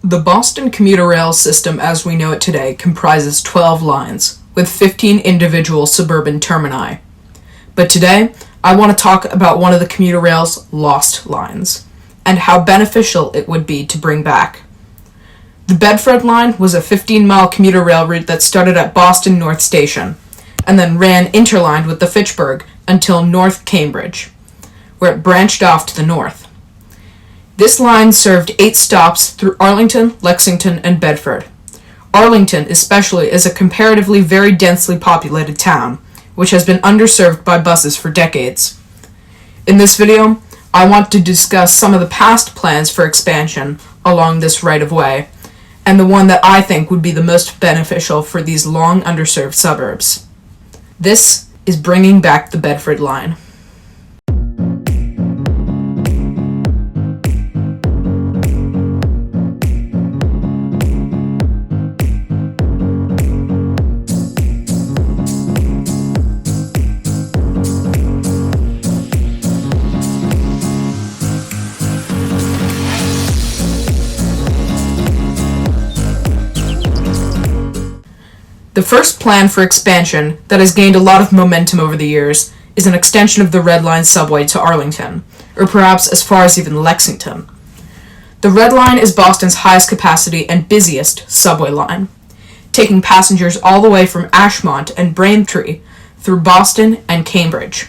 The Boston commuter rail system as we know it today comprises 12 lines, with 15 individual suburban termini. But today, I want to talk about one of the commuter rail's lost lines, and how beneficial it would be to bring back. The Bedford line was a 15-mile commuter rail route that started at Boston North Station, and then ran interlined with the Fitchburg until North Cambridge, where it branched off to the north. This line served 8 stops through Arlington, Lexington, and Bedford. Arlington especially is a comparatively very densely populated town, which has been underserved by buses for decades. In this video, I want to discuss some of the past plans for expansion along this right-of-way, and the one that I think would be the most beneficial for these long underserved suburbs. This is bringing back the Bedford line. The first plan for expansion that has gained a lot of momentum over the years is an extension of the Red Line subway to Arlington, or perhaps as far as even Lexington. The Red Line is Boston's highest capacity and busiest subway line, taking passengers all the way from Ashmont and Braintree through Boston and Cambridge.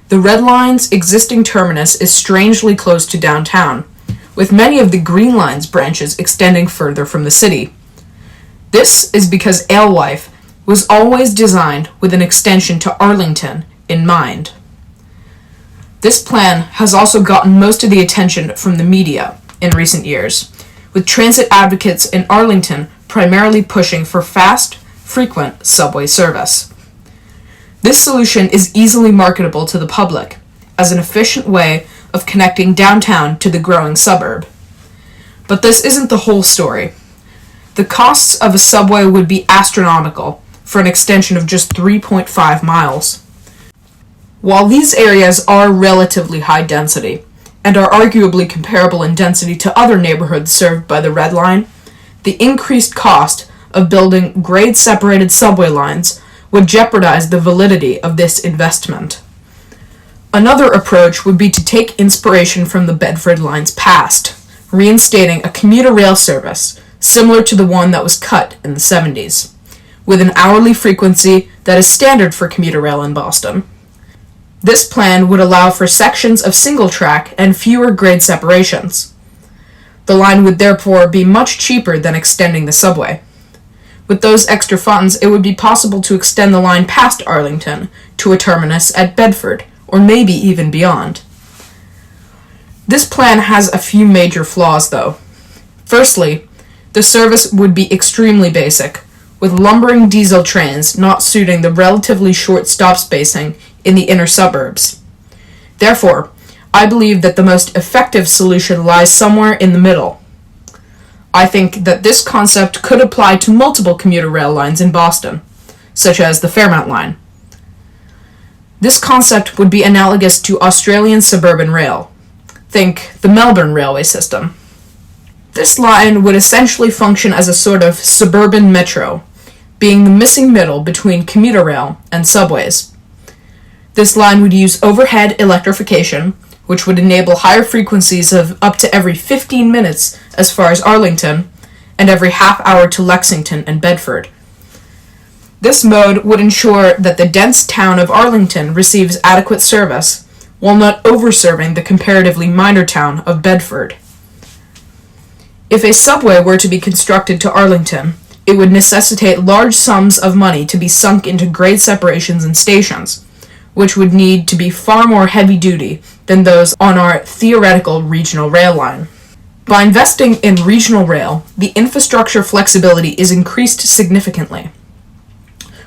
The Red Line's existing terminus is strangely close to downtown, with many of the Green Line's branches extending further from the city. This is because Alewife was always designed with an extension to Arlington in mind. This plan has also gotten most of the attention from the media in recent years, with transit advocates in Arlington primarily pushing for fast, frequent subway service. This solution is easily marketable to the public as an efficient way of connecting downtown to the growing suburb. But this isn't the whole story. The costs of a subway would be astronomical for an extension of just 3.5 miles. While these areas are relatively high density, and are arguably comparable in density to other neighborhoods served by the Red Line, the increased cost of building grade-separated subway lines would jeopardize the validity of this investment. Another approach would be to take inspiration from the Bedford line's past, reinstating a commuter rail service similar to the one that was cut in the 70s, with an hourly frequency that is standard for commuter rail in Boston. This plan would allow for sections of single track and fewer grade separations. The line would therefore be much cheaper than extending the subway. With those extra funds, it would be possible to extend the line past Arlington to a terminus at Bedford, or maybe even beyond. This plan has a few major flaws, though. Firstly, the service would be extremely basic, with lumbering diesel trains not suiting the relatively short stop spacing in the inner suburbs. Therefore, I believe that the most effective solution lies somewhere in the middle. I think that this concept could apply to multiple commuter rail lines in Boston, such as the Fairmount line. This concept would be analogous to Australian suburban rail. Think the Melbourne railway system. This line would essentially function as a sort of suburban metro, being the missing middle between commuter rail and subways. This line would use overhead electrification, which would enable higher frequencies of up to every 15 minutes as far as Arlington, and every half hour to Lexington and Bedford. This mode would ensure that the dense town of Arlington receives adequate service, while not overserving the comparatively minor town of Bedford. If a subway were to be constructed to Arlington, it would necessitate large sums of money to be sunk into grade separations and stations, which would need to be far more heavy-duty than those on our theoretical regional rail line. By investing in regional rail, the infrastructure flexibility is increased significantly,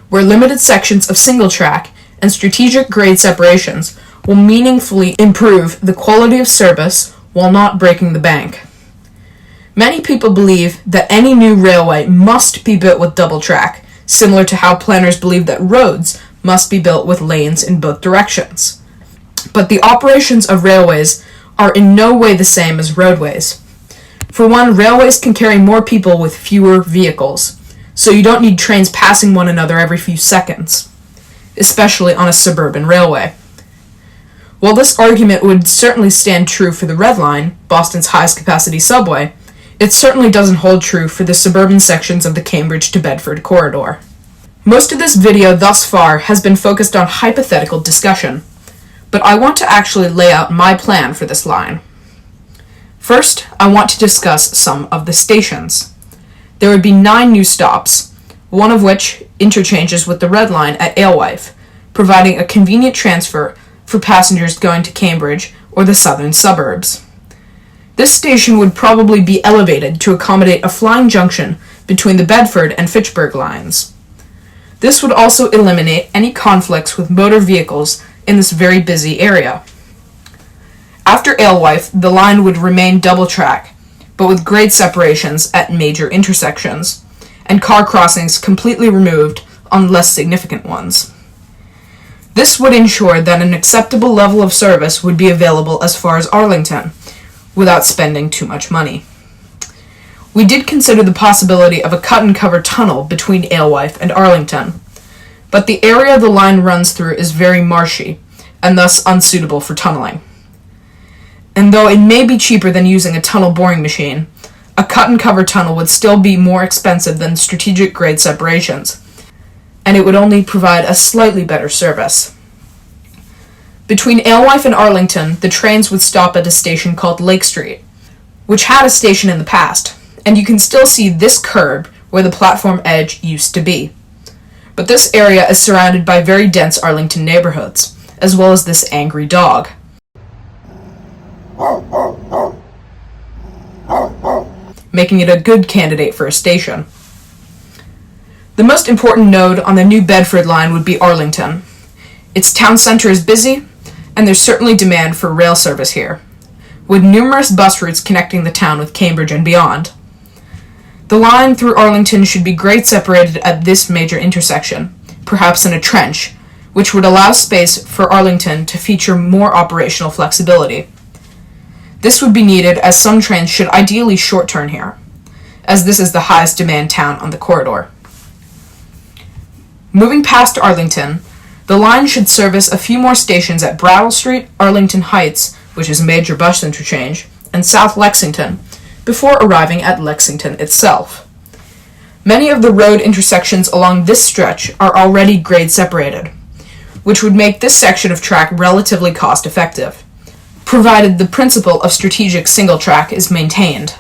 where limited sections of single track and strategic grade separations will meaningfully improve the quality of service while not breaking the bank. Many people believe that any new railway must be built with double track, similar to how planners believe that roads must be built with lanes in both directions. But the operations of railways are in no way the same as roadways. For one, railways can carry more people with fewer vehicles, so you don't need trains passing one another every few seconds, especially on a suburban railway. While this argument would certainly stand true for the Red Line, Boston's highest capacity subway, it certainly doesn't hold true for the suburban sections of the Cambridge to Bedford corridor. Most of this video thus far has been focused on hypothetical discussion, but I want to actually lay out my plan for this line. First, I want to discuss some of the stations. There would be 9 new stops, one of which interchanges with the Red Line at Alewife, providing a convenient transfer for passengers going to Cambridge or the southern suburbs. This station would probably be elevated to accommodate a flying junction between the Bedford and Fitchburg lines. This would also eliminate any conflicts with motor vehicles in this very busy area. After Alewife, the line would remain double track, but with grade separations at major intersections, and car crossings completely removed on less significant ones. This would ensure that an acceptable level of service would be available as far as Arlington, without spending too much money. We did consider the possibility of a cut-and-cover tunnel between Alewife and Arlington, but the area the line runs through is very marshy, and thus unsuitable for tunneling. And though it may be cheaper than using a tunnel boring machine, a cut-and-cover tunnel would still be more expensive than strategic grade separations, and it would only provide a slightly better service. Between Alewife and Arlington, the trains would stop at a station called Lake Street, which had a station in the past, and you can still see this curb where the platform edge used to be. But this area is surrounded by very dense Arlington neighborhoods, as well as this angry dog. Making it a good candidate for a station. The most important node on the new Bedford line would be Arlington. Its town center is busy, and there's certainly demand for rail service here, with numerous bus routes connecting the town with Cambridge and beyond. The line through Arlington should be grade separated at this major intersection, perhaps in a trench, which would allow space for Arlington to feature more operational flexibility. This would be needed as some trains should ideally short turn here, as this is the highest demand town on the corridor. Moving past Arlington, the line should service a few more stations at Brattle Street, Arlington Heights, which is a major bus interchange, and South Lexington, before arriving at Lexington itself. Many of the road intersections along this stretch are already grade separated, which would make this section of track relatively cost-effective, provided the principle of strategic single track is maintained.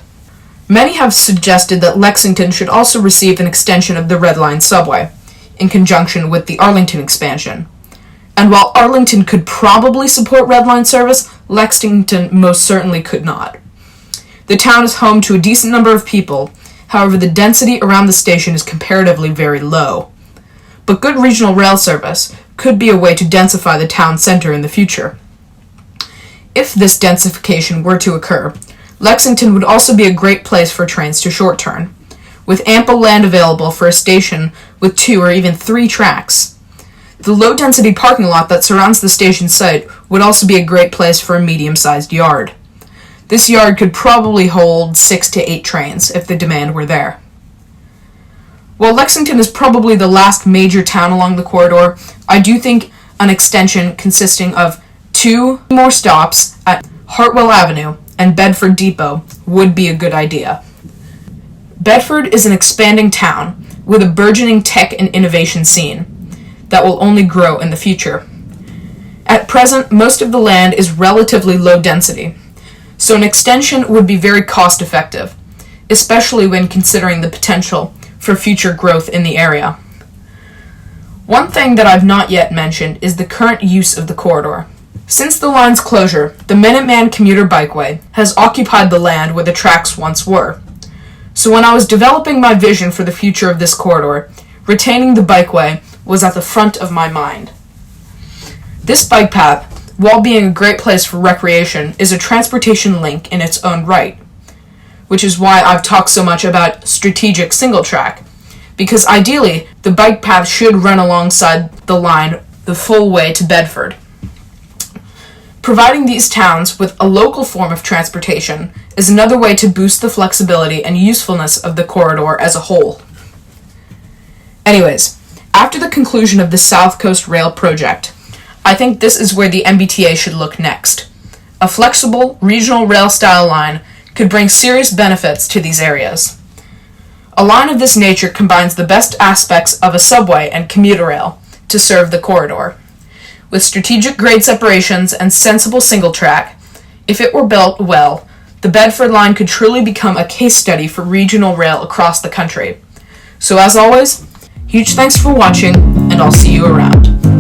Many have suggested that Lexington should also receive an extension of the Red Line subway, in conjunction with the Arlington expansion. And while Arlington could probably support Red Line service, Lexington most certainly could not. The town is home to a decent number of people, however the density around the station is comparatively very low. But good regional rail service could be a way to densify the town center in the future. If this densification were to occur, Lexington would also be a great place for trains to short turn, with ample land available for a station with 2 or even 3 tracks. The low-density parking lot that surrounds the station site would also be a great place for a medium-sized yard. This yard could probably hold 6 to 8 trains if the demand were there. While Lexington is probably the last major town along the corridor, I do think an extension consisting of 2 more stops at Hartwell Avenue and Bedford Depot would be a good idea. Bedford is an expanding town with a burgeoning tech and innovation scene that will only grow in the future. At present, most of the land is relatively low density, so an extension would be very cost effective, especially when considering the potential for future growth in the area. One thing that I've not yet mentioned is the current use of the corridor. Since the line's closure, the Minuteman commuter bikeway has occupied the land where the tracks once were. So when I was developing my vision for the future of this corridor, retaining the bikeway was at the front of my mind. This bike path, while being a great place for recreation, is a transportation link in its own right, which is why I've talked so much about strategic single track, because ideally, the bike path should run alongside the line the full way to Bedford. Providing these towns with a local form of transportation is another way to boost the flexibility and usefulness of the corridor as a whole. Anyways, after the conclusion of the South Coast Rail project, I think this is where the MBTA should look next. A flexible, regional rail-style line could bring serious benefits to these areas. A line of this nature combines the best aspects of a subway and commuter rail to serve the corridor. With strategic grade separations and sensible single track, if it were built well, the Bedford line could truly become a case study for regional rail across the country. So as always, huge thanks for watching, and I'll see you around.